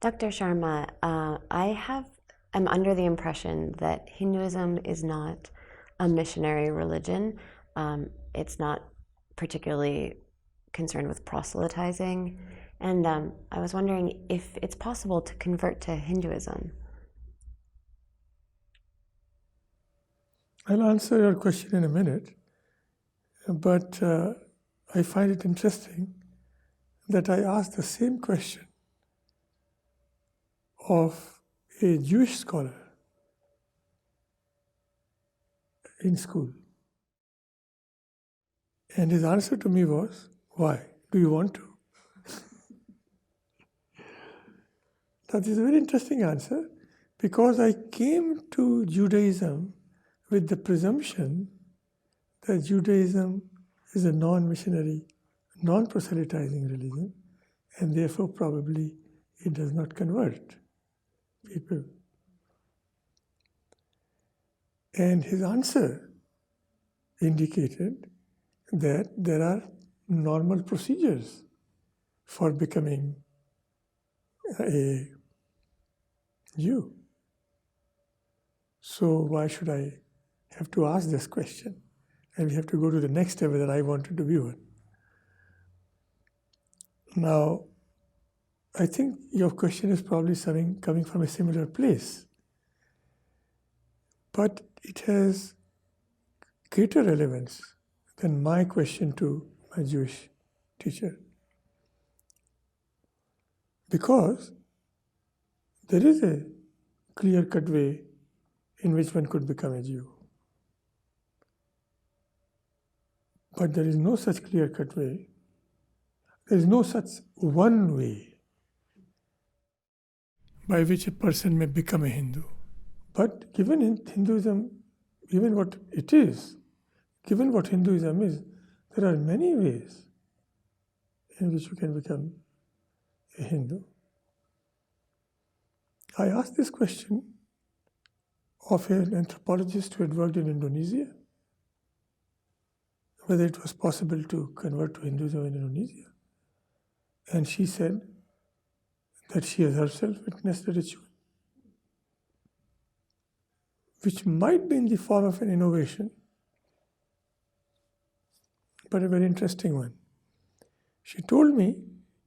Dr. Sharma, I'm under the impression that Hinduism is not a missionary religion. It's not particularly concerned with proselytizing. And I was wondering if it's possible to convert to Hinduism. I'll answer your question in a minute, but I find it interesting that I asked the same question of a Jewish scholar in school. And his answer to me was, why? Do you want to? That is a very interesting answer, because I came to Judaism with the presumption that Judaism is a non-missionary, non-proselytizing religion, and therefore probably it does not convert people. And his answer indicated that there are normal procedures for becoming a Jew. So why should I have to ask this question? And we have to go to the next step that I wanted to be one. Now, I think your question is probably coming from a similar place. But it has greater relevance than my question to my Jewish teacher. Because there is a clear-cut way in which one could become a Jew. But there is no such clear-cut way. There is no such one way by which a person may become a Hindu. But given in Hinduism, given what it is, given what Hinduism is, there are many ways in which you can become a Hindu. I asked this question of an anthropologist who had worked in Indonesia, whether it was possible to convert to Hinduism in Indonesia. And she said that she has herself witnessed the ritual, which might be in the form of an innovation, but a very interesting one. She told me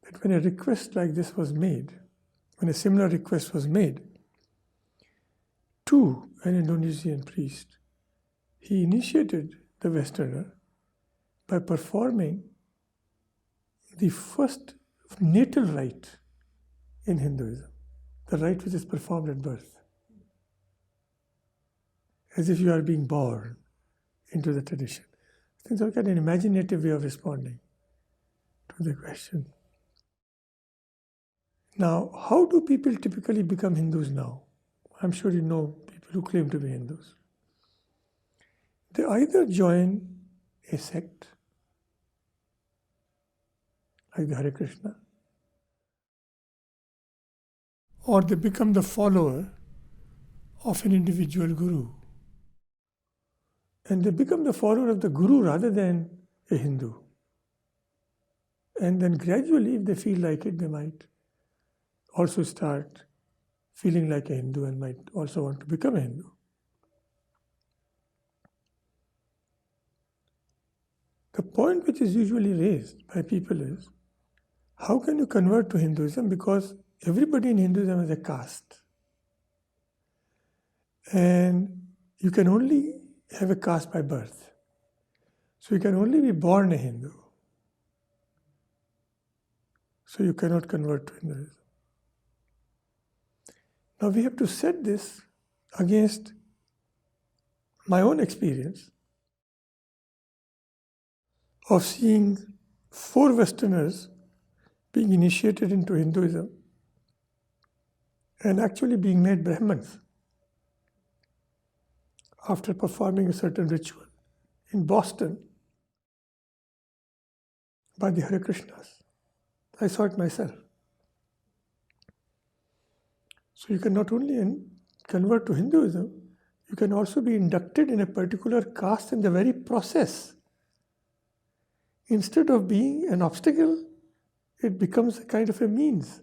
that when a request like this was made, when a similar request was made to an Indonesian priest, he initiated the Westerner by performing the first natal rite in Hinduism, the rite which is performed at birth, as if you are being born into the tradition. I think that's an imaginative way of responding to the question. Now, how do people typically become Hindus now? I'm sure you know people who claim to be Hindus. They either join a sect, like the Hare Krishna, or they become the follower of an individual guru. And they become the follower of the guru rather than a Hindu. And then gradually, if they feel like it, they might also start feeling like a Hindu and might also want to become a Hindu. The point which is usually raised by people is, how can you convert to Hinduism? Because everybody in Hinduism is a caste. And you can only have a caste by birth. So you can only be born a Hindu. So you cannot convert to Hinduism. Now we have to set this against my own experience of seeing 4 Westerners being initiated into Hinduism and actually being made Brahmins after performing a certain ritual in Boston by the Hare Krishnas. I saw it myself. So you can not only convert to Hinduism, you can also be inducted in a particular caste in the very process. Instead of being an obstacle, it becomes a kind of a means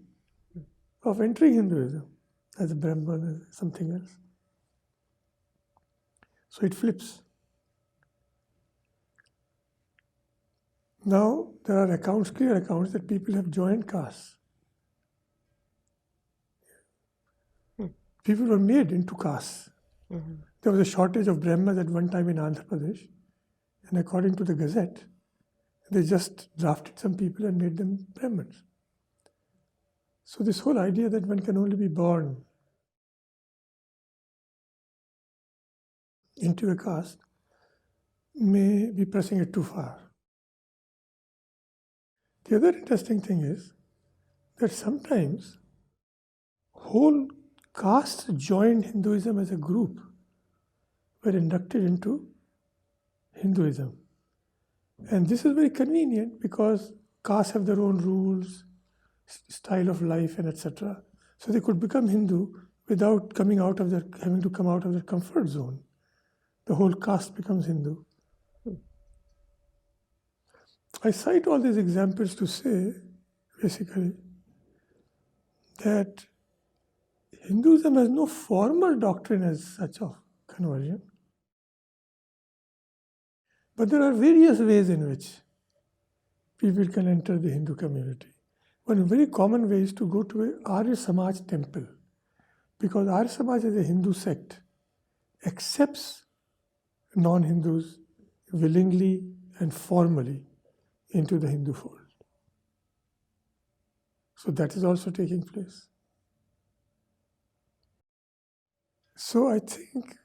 of entering Hinduism as a Brahman, as something else. So it flips. Now there are accounts, clear accounts, that people have joined castes. People were made into castes. There was a shortage of Brahmas at one time in Andhra Pradesh, and according to the Gazette, they just drafted some people and made them Brahmins. So this whole idea that one can only be born into a caste may be pressing it too far. The other interesting thing is that sometimes whole castes joined Hinduism as a group, were inducted into Hinduism. And this is very convenient because castes have their own rules, style of life, and etc. So they could become Hindu without having to come out of their comfort zone. The whole caste becomes Hindu. I cite all these examples to say, basically, that Hinduism has no formal doctrine as such of conversion. But there are various ways in which people can enter the Hindu community. One very common way is to go to a Arya Samaj temple, because Arya Samaj is a Hindu sect, accepts non-Hindus willingly and formally into the Hindu fold. So that is also taking place. So I think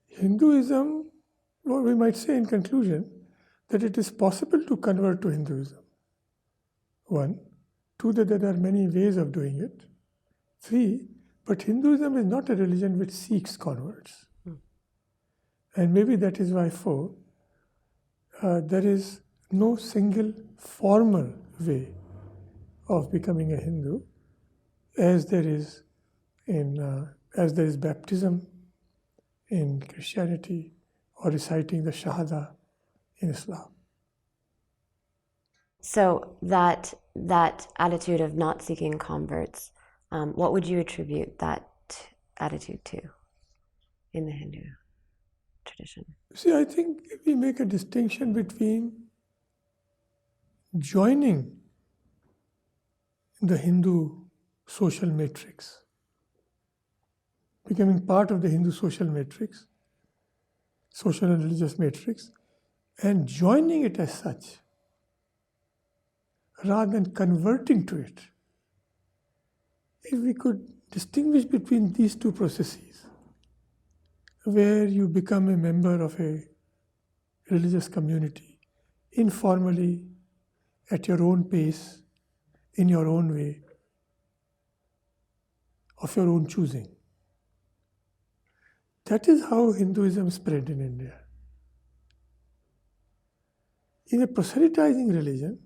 Hinduism, or we might say in conclusion, that it is possible to convert to Hinduism. One. Two, that there are many ways of doing it. Three, but Hinduism is not a religion which seeks converts. And maybe that is why, four, there is no single formal way of becoming a Hindu, as there is baptism in Christianity or reciting the Shahada in Islam. So that attitude of not seeking converts, what would you attribute that attitude to in the Hindu tradition? See, I think we make a distinction between joining the Hindu social matrix, becoming part of the Hindu social matrix, social and religious matrix, and joining it as such, rather than converting to it. If we could distinguish between these two processes, where you become a member of a religious community, informally, at your own pace, in your own way, of your own choosing. That is how Hinduism spread in India. In a proselytizing religion,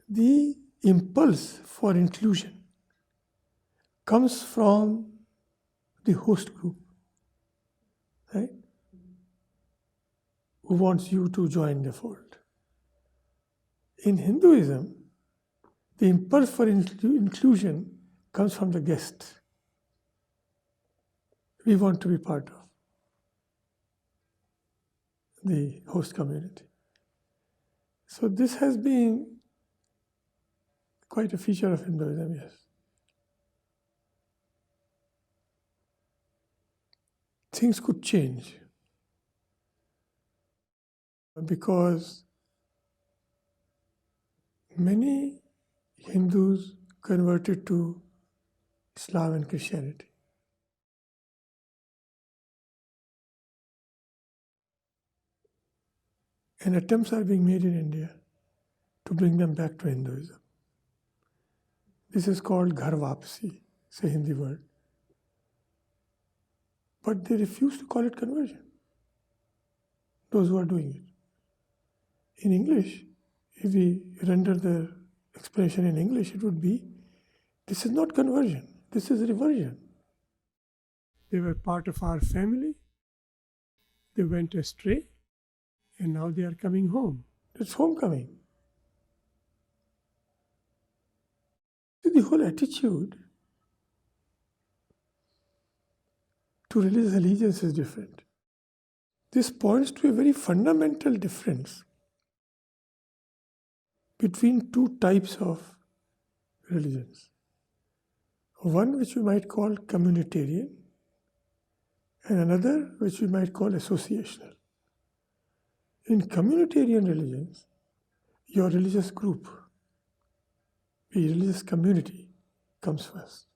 the impulse for inclusion comes from the host group, right? Who wants you to join the fold. In Hinduism, the impulse for inclusion comes from the guest. We want to be part of the host community. So this has been quite a feature of Hinduism, yes. Things could change because many Hindus converted to Islam and Christianity. And attempts are being made in India to bring them back to Hinduism. This is called Ghar Vapsi, it's a Hindi word. But they refuse to call it conversion, those who are doing it. In English, if we render the explanation in English, it would be, this is not conversion, this is reversion. They were part of our family, they went astray, and now they are coming home. It's homecoming. the whole attitude to religious allegiance is different. This points to a very fundamental difference between two types of religions. One which we might call communitarian, and another which we might call associational. In communitarian religions, your religious group, the religious community, comes first.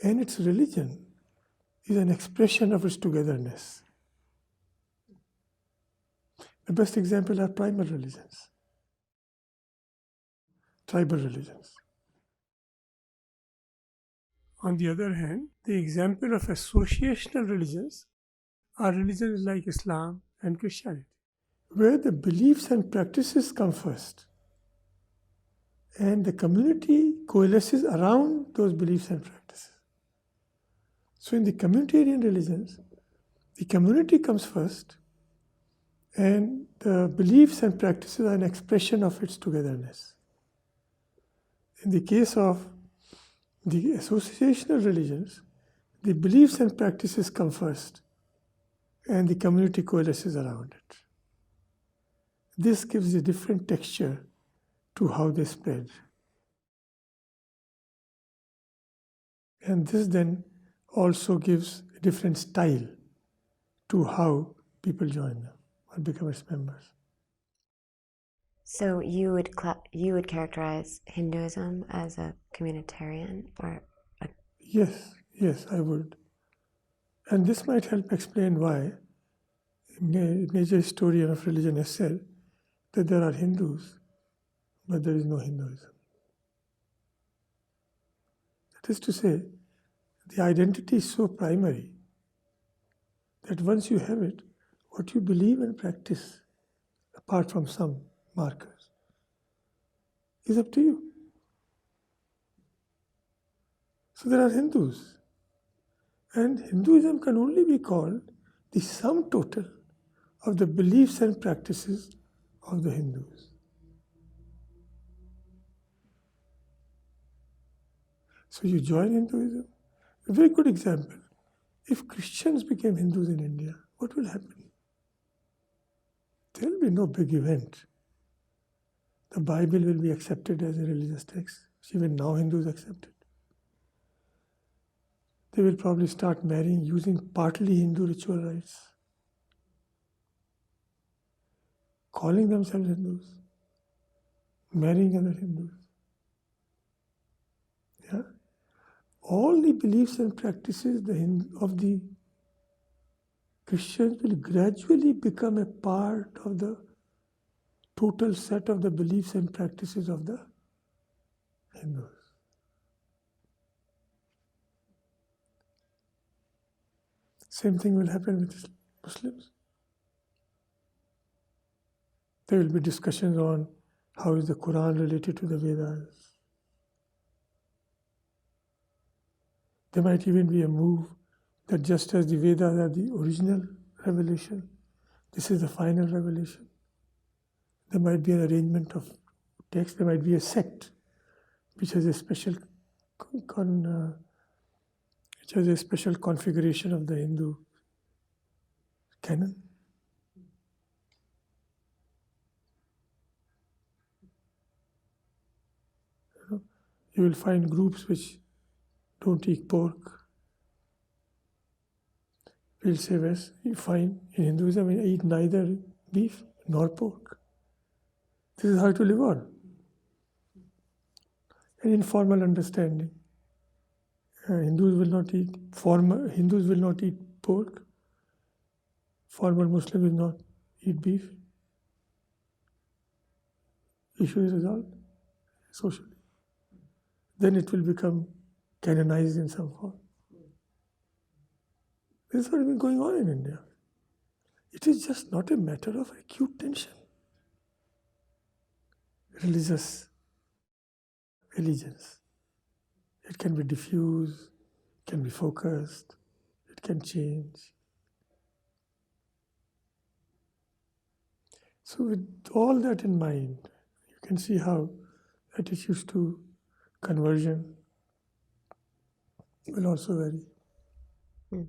And its religion is an expression of its togetherness. The best example are primal religions, tribal religions. On the other hand, the example of associational religions are religions like Islam and Christianity, where the beliefs and practices come first, and the community coalesces around those beliefs and practices. So in the communitarian religions, the community comes first, and the beliefs and practices are an expression of its togetherness. In the case of the associational religions, the beliefs and practices come first, and the community coalesces around it. This gives a different texture to how they spread. And this then also gives a different style to how people join them or become its members. So you would characterize Hinduism as a communitarian or a... Yes, I would. And this might help explain why a major historian of religion has said that there are Hindus, but there is no Hinduism. That is to say, the identity is so primary that once you have it, what you believe and practice, apart from some markers, is up to you. So there are Hindus, and Hinduism can only be called the sum total of the beliefs and practices of the Hindus. So you join Hinduism. A very good example. If Christians became Hindus in India, what will happen? There will be no big event. The Bible will be accepted as a religious text, which even now Hindus accept it. They will probably start marrying using partly Hindu ritual rites, calling themselves Hindus, marrying other Hindus. Yeah? All the beliefs and practices of the Christians will gradually become a part of the total set of the beliefs and practices of the Hindus. Same thing will happen with Muslims. There will be discussions on how is the Quran related to the Vedas. There might even be a move that just as the Vedas are the original revelation, this is the final revelation. There might be an arrangement of text. There might be a sect which has a special configuration of the Hindu canon. You will find groups which don't eat pork. We'll say, yes, you find in Hinduism we eat neither beef nor pork. This is how to live on. An informal understanding. Hindus will not eat pork. Formal Muslims will not eat beef. Issue is resolved socially. Then it will become canonized in some form. This is what has been going on in India. It is just not a matter of acute tension. Religious allegiance. It can be diffuse, it can be focused, it can change. So with all that in mind, you can see how attitudes to conversion will also vary. Hmm.